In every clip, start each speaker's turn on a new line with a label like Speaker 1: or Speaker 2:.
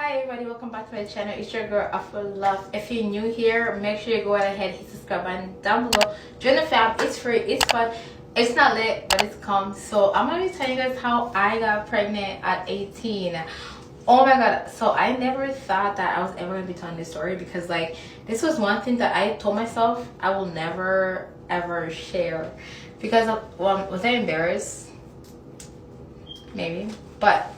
Speaker 1: Hi everybody, welcome back to my channel. It's your girl Afro Love. If you're new here, make sure you go ahead, hit subscribe button down below. Join the fam. It's free, it's fun, it's not lit, but it's calm. So I'm gonna be telling you guys how I got pregnant at 18. Oh my god. So I never thought that I was ever gonna be telling this story, because like this was one thing that I told myself I will never ever share, because was I embarrassed? Maybe. But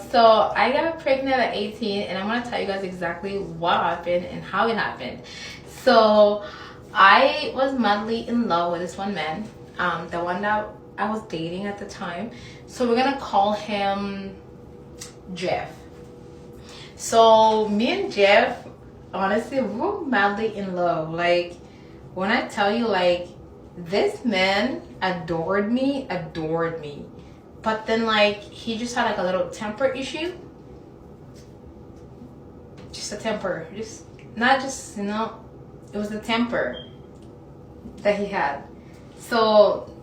Speaker 1: so I got pregnant at 18, and I'm gonna tell you guys exactly what happened and how it happened. So I was madly in love with this one man, the one that I was dating at the time. So we're gonna call him Jeff. So me and Jeff, honestly, we were madly in love. Like, when I tell you, like, this man adored me. But then, like, he just had like a little temper issue. Just a temper. Just not just, you know, it was the temper that he had. So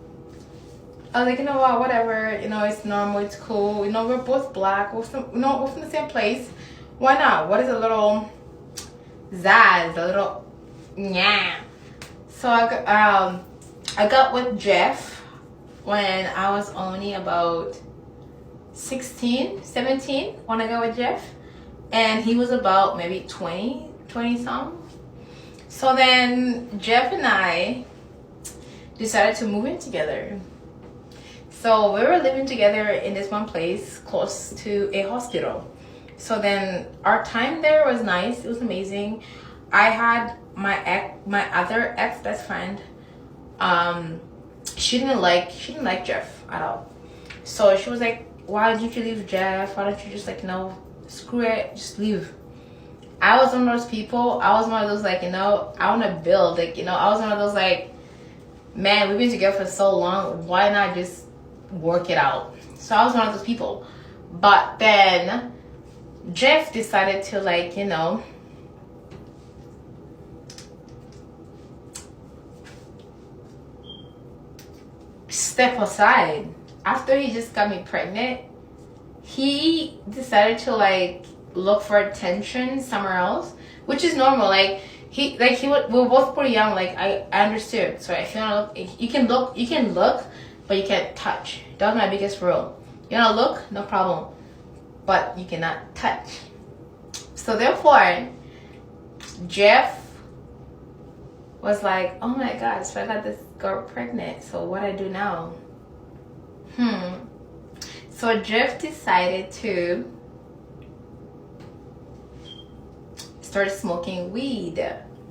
Speaker 1: I was like, you know what, whatever, you know, it's normal, it's cool. You know, we're both black, we're from the same place. Why not? What is a little zazz, a little yeah. So I got with Jeff when I was only about 16, 17 when I got with Jeff, and he was about maybe 20 some. So then Jeff and I decided to move in together. So we were living together in this one place close to a hospital. So then our time there was nice, it was amazing. I had my other ex best friend. She didn't like Jeff at all. So she was like, why didn't you leave Jeff? Why don't you just, like, you know, screw it, just leave? I was one of those people. I was one of those, like, you know, I want to build. Like, you know, I was one of those, like, man, we've been together for so long. Why not just work it out? So I was one of those people. But then Jeff decided to, like, you know, step aside. After he just got me pregnant, he decided to, like, look for attention somewhere else, which is normal. Like, we were both pretty young. Like, I understood. So if you want to look, you can look, but you can't touch. That was my biggest rule. You want to look, no problem, but you cannot touch. So therefore, Jeff was like, oh my god, so I got this girl pregnant, so what I do now? So Jeff decided to start smoking weed.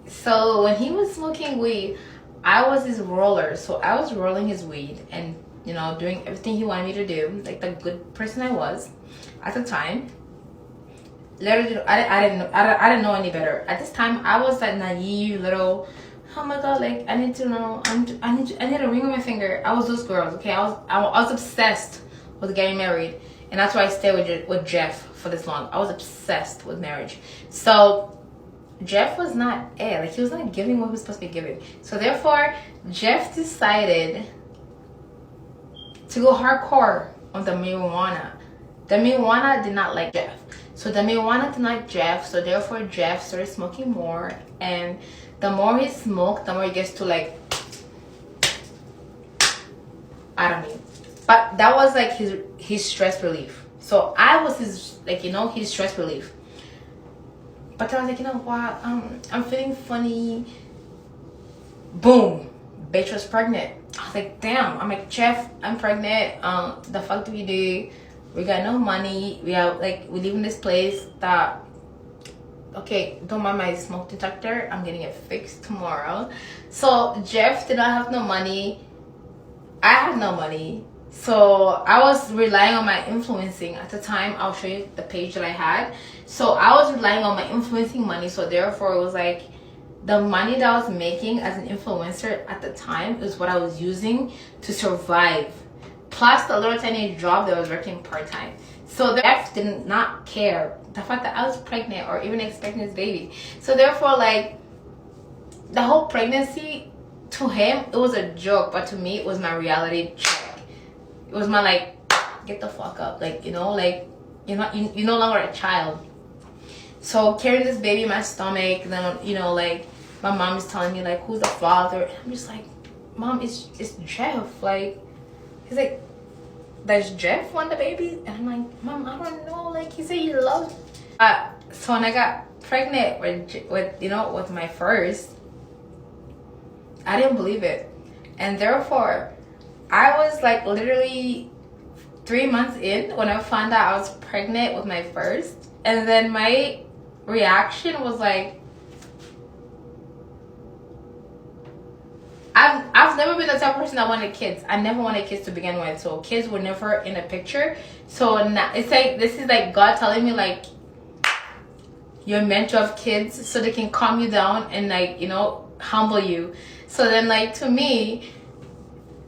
Speaker 1: So when he was smoking weed, I was his roller. So I was rolling his weed and, you know, doing everything he wanted me to do, like the good person I was at the time. Literally, I didn't know any better at this time. I was that naive little, oh my god, like, I need to know, I need a ring on my finger. I was those girls, okay? I was obsessed with getting married, and that's why I stayed with Jeff for this long. I was obsessed with marriage. So Jeff was not like, he was not giving what he was supposed to be giving. So therefore, Jeff decided to go hardcore on the marijuana. The marijuana did not like Jeff. So the marijuana did not like Jeff. So therefore, Jeff started smoking more, and the more he smoked, the more he gets to, like, I don't mean. But that was like his stress relief. So I was his, like, you know, his stress relief. But I was like, you know what? I'm feeling funny. Boom, bitch was pregnant. I was like, damn. I'm like, Jeff, I'm pregnant. The fuck do we do? We got no money. We live in this place that, okay, don't mind my smoke detector, I'm getting it fixed tomorrow. So Jeff did not have no money. I had no money. So I was relying on my influencing. At the time, I'll show you the page that I had. So I was relying on my influencing money. So therefore, it was like the money that I was making as an influencer at the time is what I was using to survive. Plus the little tiny job that I was working part-time. So the Jeff did not care the fact that I was pregnant or even expecting this baby. So therefore, like, the whole pregnancy, to him, it was a joke, but to me, it was my reality check. It was my, like, get the fuck up, like, you know, like, you're no longer a child. So carrying this baby in my stomach, then you know, like my mom is telling me like, who's the father? And I'm just like, Mom, it's Jeff. Like, he's like, does Jeff want the baby? And I'm like, Mom, I don't know. Like, he said he loves. So when I got pregnant with you know, with my first, I didn't believe it, and therefore, I was like literally 3 months in when I found out I was pregnant with my first, and then my reaction was like, I've never been the type of person that wanted kids. I never wanted kids to begin with, so kids were never in a picture. So now it's like, this is like God telling me like, you're meant to have kids so they can calm you down and like, you know, humble you. So then like, to me,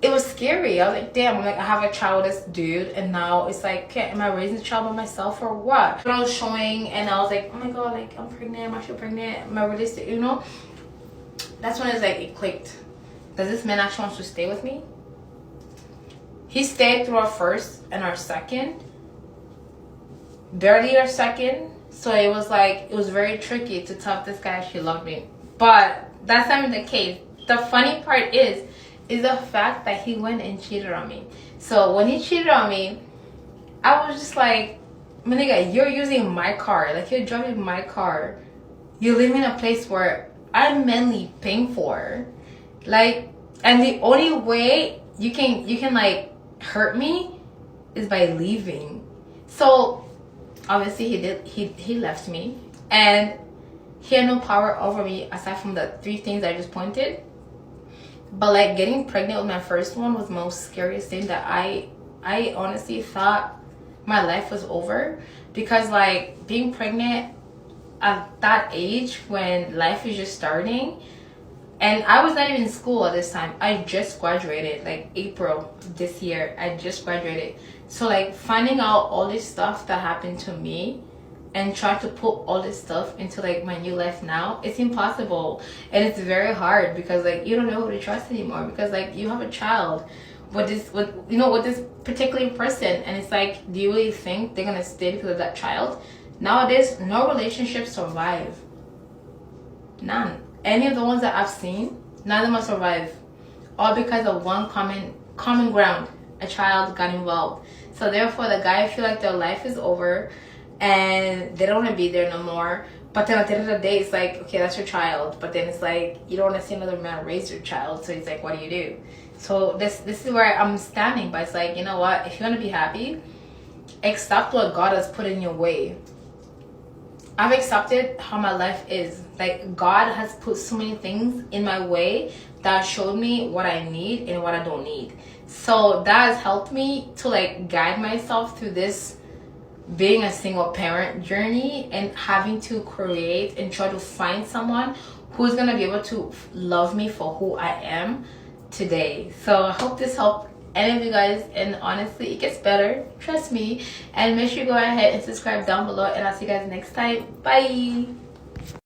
Speaker 1: it was scary. I was like, damn, I'm like, I have a child with this dude, and now it's like, okay, am I raising a child by myself or what? But I was showing, and I was like, oh my God, like, I'm pregnant, am I actually pregnant? Am I realistic? You know? That's when it's like, it clicked. Does this man actually want to stay with me? He stayed through our first and our second. Barely our second. So it was like, it was very tricky to tell if this guy actually loved me. But that's not even the case. The funny part is the fact that he went and cheated on me. So when he cheated on me, I was just like, my nigga, you're using my car. Like, you're driving my car. You live in a place where I'm mainly paying for. Like, and the only way you can like hurt me is by leaving. So obviously he left me, and he had no power over me aside from the 3 things I just pointed. But like, getting pregnant with my first one was the most scariest thing that I honestly thought my life was over, because like, being pregnant at that age when life is just starting, and I was not even in school at this time. I just graduated, like April this year. I just graduated. So like, finding out all this stuff that happened to me and trying to put all this stuff into like my new life now, it's impossible. And it's very hard, because like, you don't know who to trust anymore, because like, you have a child with this particular person, and it's like, do you really think they're gonna stay because of that child? Nowadays, no relationships survive. None. Any of the ones that I've seen, none of them have survived, all because of one common ground: a child got involved. So therefore, the guy feel like their life is over and they don't want to be there no more. But then at the end of the day, it's like, okay, that's your child, but then it's like, you don't want to see another man raise your child. So it's like, what do you do? So this is where I'm standing. But it's like, you know what, if you want to be happy, accept what God has put in your way. I've accepted how my life is. Like, God has put so many things in my way that showed me what I need and what I don't need. So that has helped me to like guide myself through this being a single parent journey, and having to create and try to find someone who's gonna be able to love me for who I am today. So I hope this helped any of you guys, and honestly, it gets better, trust me. And make sure you go ahead and subscribe down below, and I'll see you guys next time. Bye.